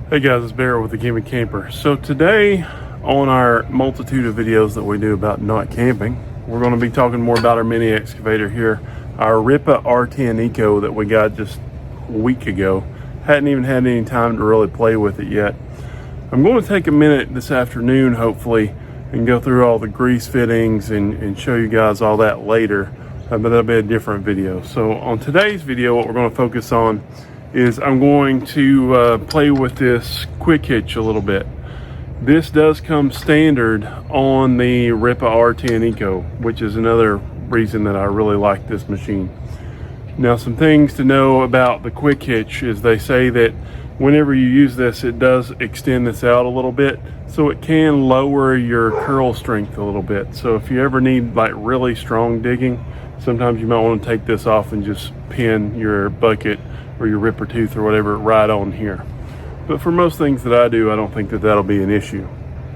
Hey guys, it's Barrett with the Gimme Camper. So today, on our multitude of videos that we do about not camping, we're going to be talking more about our mini excavator here, our Rippa R10 Eco that we got just a week ago. Hadn't even had any time to really play with it yet. I'm going to take a minute this afternoon, hopefully, and go through all the grease fittings and show you guys all that later, but that'll be a different video. So on today's video, what we're going to focus on is I'm going to play with this quick hitch a little bit. This does come standard on the Rippa R10 Eco, which is another reason that I really like this machine. Now, some things to know about the quick hitch is they say that whenever you use this, it does extend this out a little bit, so it can lower your curl strength a little bit. So if you ever need like really strong digging, sometimes you might want to take this off and just pin your bucket or your ripper tooth or whatever right on here. But for most things that I do, I don't think that that'll be an issue.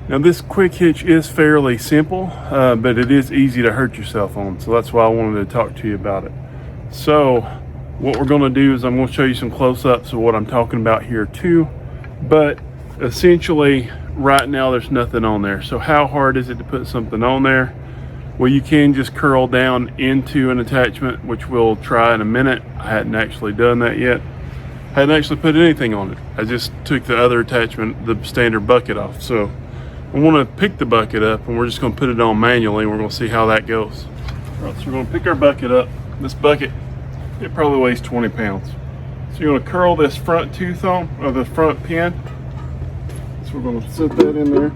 Now, this quick hitch is fairly simple, but it is easy to hurt yourself on, so that's why I wanted to talk to you about it. So what we're going to do is I'm going to show you some close-ups of what I'm talking about here too, but essentially right now there's nothing on there. So how hard is it to put something on there? Well, you can just curl down into an attachment, which we'll try in a minute. I hadn't actually done that yet. Hadn't actually put anything on it. I just took the other attachment, the standard bucket, off. So I want to pick the bucket up and we're just going to put it on manually and we're going to see how that goes. All right, so we're going to pick our bucket up. This bucket, it probably weighs 20 pounds. So you're going to curl this front tooth on, or the front pin. So we're going to set that in there.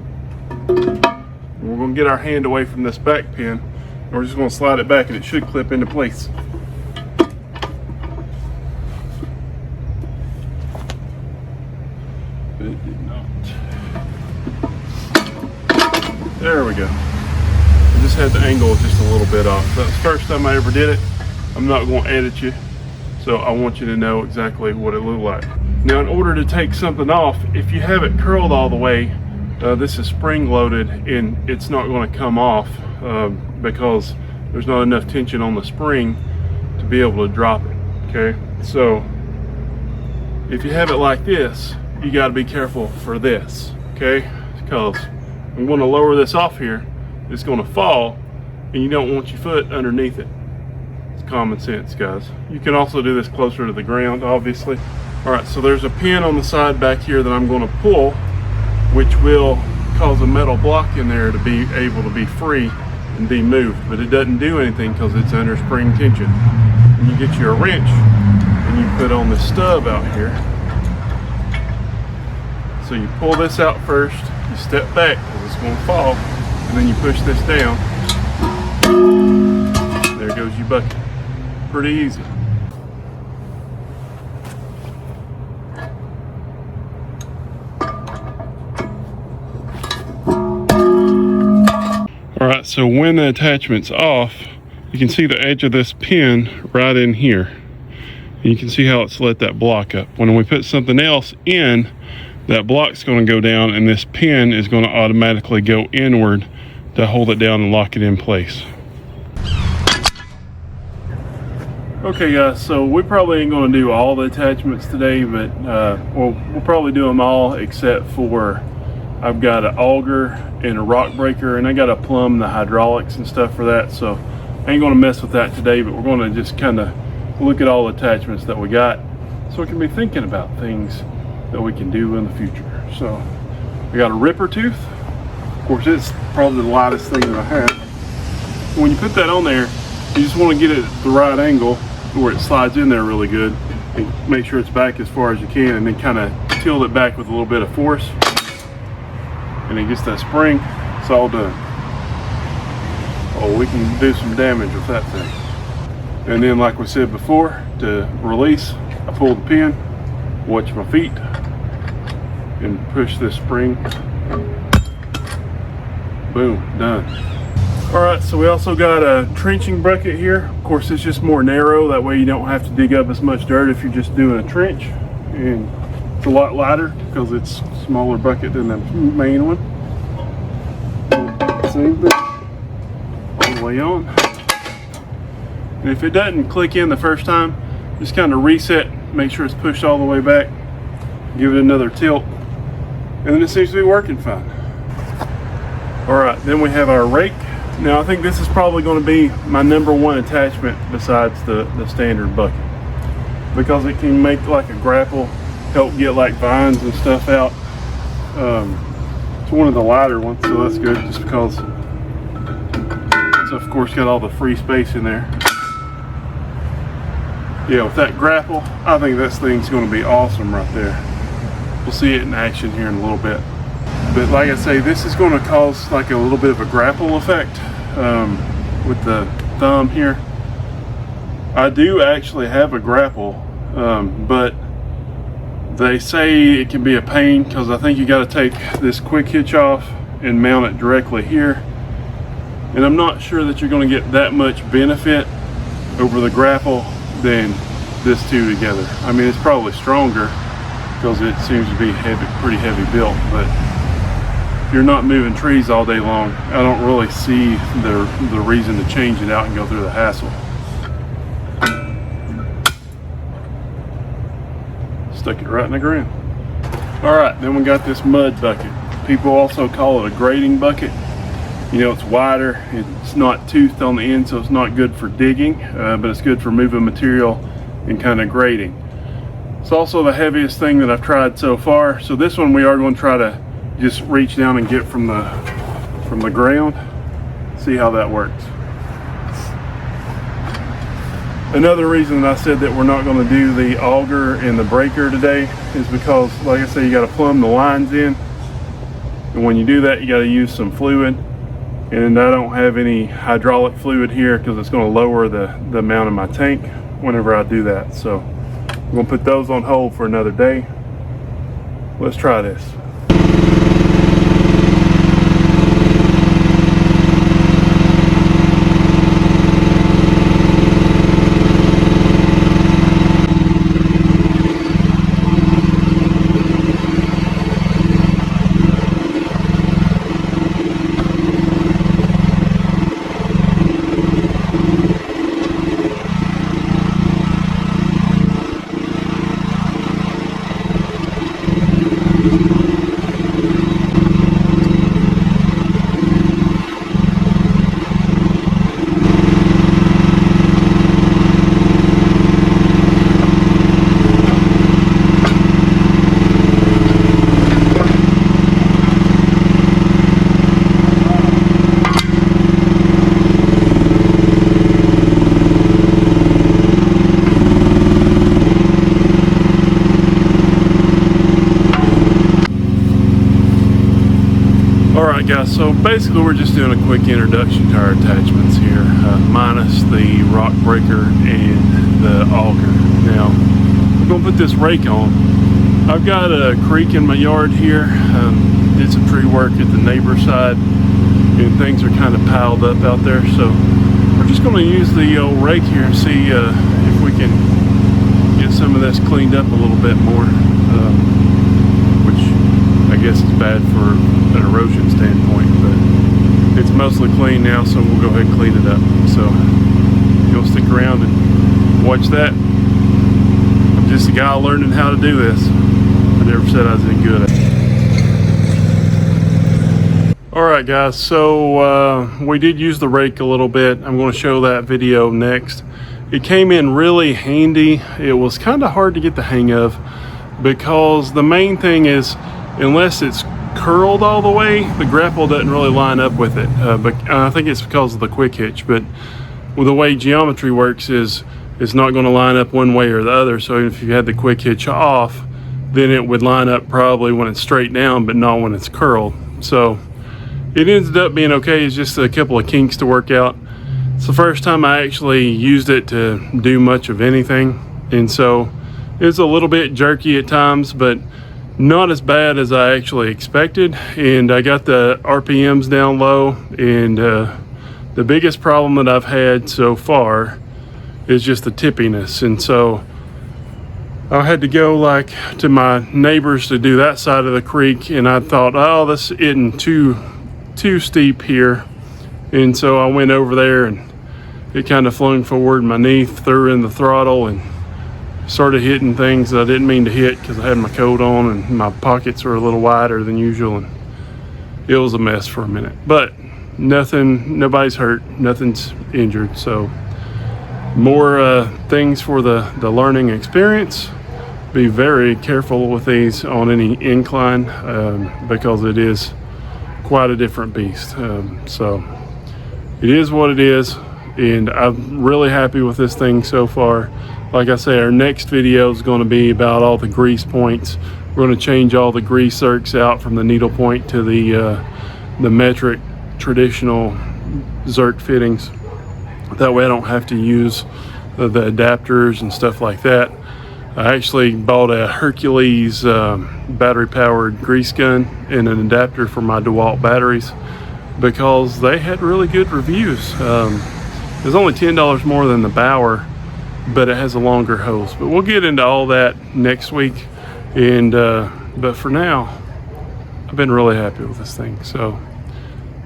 And we're going to get our hand away from this back pin, and we're just going to slide it back and it should clip into place. But it did not. There we go. I just had the angle just a little bit off. That's the first time I ever did it. I'm not going to edit you, so I want you to know exactly what it looked like. Now, in order to take something off, if you have it curled all the way, this is spring loaded and it's not going to come off because there's not enough tension on the spring to be able to drop it. Okay, so if you have it like this, you got to be careful for this, okay, because I'm going to lower this off here. It's going to fall and you don't want your foot underneath it. It's common sense, guys. You can also do this closer to the ground, obviously. All right, so there's a pin on the side back here that I'm going to pull, which will cause a metal block in there to be able to be free and be moved, but it doesn't do anything because it's under spring tension. And you get you a wrench and you put on the stub out here. So you pull this out first, you step back because it's going to fall, and then you push this down. There goes your bucket. Pretty easy. Alright, so when the attachment's off, you can see the edge of this pin right in here. And you can see how it's let that block up. When we put something else in, that block's going to go down and this pin is going to automatically go inward to hold it down and lock it in place. Okay guys, so we probably ain't going to do all the attachments today, but we'll probably do them all except for I've got an auger and a rock breaker, and I got to plumb the hydraulics and stuff for that, so I ain't going to mess with that today, but we're going to just kind of look at all the attachments that we got so we can be thinking about things that we can do in the future. So we got a ripper tooth. Of course, it's probably the lightest thing that I have. When you put that on there, you just want to get it at the right angle where it slides in there really good, and make sure it's back as far as you can, and then kind of tilt it back with a little bit of force, and it gets that spring. It's all done. Oh, we can do some damage with that thing. And then, like we said before, to release, I pull the pin, watch my feet, and push this spring. Boom, done. All right, so we also got a trenching bucket here. Of course, it's just more narrow. That way you don't have to dig up as much dirt if you're just doing a trench. And it's a lot lighter because it's a smaller bucket than the main one. Same thing, all the way on. And if it doesn't click in the first time, just kind of reset, make sure it's pushed all the way back, give it another tilt, and then it seems to be working fine. All right, then we have our rake. Now I think this is probably going to be my #1 attachment besides the standard bucket, because it can make like a grapple, help get like vines and stuff out. It's one of the lighter ones, so that's good, just because it's of course got all the free space in there. Yeah, with that grapple, I think this thing's going to be awesome right there. We'll see it in action here in a little bit. But like I say, this is going to cause like a little bit of a grapple effect with the thumb here. I do actually have a grapple, but they say it can be a pain, because I think you got to take this quick hitch off and mount it directly here. And I'm not sure that you're going to get that much benefit over the grapple than this two together. I mean, it's probably stronger because it seems to be heavy, pretty heavy built, but if you're not moving trees all day long, I don't really see the reason to change it out and go through the hassle. Stuck it right in the ground. All right, then we got this mud bucket. People also call it a grading bucket. You know, it's wider, it's not toothed on the end, so it's not good for digging, but it's good for moving material and kind of grading. It's also the heaviest thing that I've tried so far. So this one we are going to try to just reach down and get from the ground. See how that works. Another reason that I said that we're not going to do the auger and the breaker today is because, like I said, you got to plumb the lines in, and when you do that, you got to use some fluid. And I don't have any hydraulic fluid here because it's going to lower the amount in my tank whenever I do that. So I'm going to put those on hold for another day. Let's try this. Alright guys, so basically we're just doing a quick introduction to our attachments here, minus the rock breaker and the auger. Now, we're going to put this rake on. I've got a creek in my yard here, did some tree work at the neighbor's side, and things are kind of piled up out there, so we're just going to use the old rake here and see if we can get some of this cleaned up a little bit more, which I guess is bad for an erosion standpoint, but it's mostly clean now, so we'll go ahead and clean it up. So you'll stick around and watch that. I'm just a guy learning how to do this. I never said I was any good at it. Alright guys, so we did use the rake a little bit. I'm going to show that video next. It came in really handy. It was kind of hard to get the hang of, because the main thing is, unless it's curled all the way, the grapple doesn't really line up with it, but I think it's because of the quick hitch. But the way geometry works is it's not going to line up one way or the other, so if you had the quick hitch off, then it would line up probably when it's straight down, but not when it's curled. So it ended up being okay. It's just a couple of kinks to work out. It's the first time I actually used it to do much of anything, and so it's a little bit jerky at times, but not as bad as I actually expected. And I got the RPMs down low, and the biggest problem that I've had so far is just the tippiness. And so I had to go like to my neighbors to do that side of the creek, and I thought, oh, this isn't too steep here, and so I went over there and it kind of flung forward, my knee threw in the throttle, and started hitting things that I didn't mean to hit because I had my coat on and my pockets were a little wider than usual, and it was a mess for a minute. But nobody's hurt, nothing's injured. So more things for the learning experience. Be very careful with these on any incline because it is quite a different beast. So it is what it is, and I'm really happy with this thing so far. Like I say, our next video is going to be about all the grease points. We're going to change all the grease zerks out from the needle point to the metric traditional zerk fittings. That way I don't have to use the adapters and stuff like that. I actually bought a Hercules battery powered grease gun and an adapter for my DeWalt batteries because they had really good reviews. It was only $10 more than the Bauer, but it has a longer hose. But we'll get into all that next week. And but for now, I've been really happy with this thing. So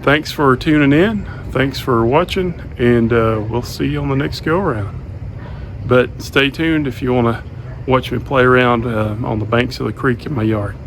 thanks for tuning in. Thanks for watching, and we'll see you on the next go around. But stay tuned if you want to watch me play around on the banks of the creek in my yard.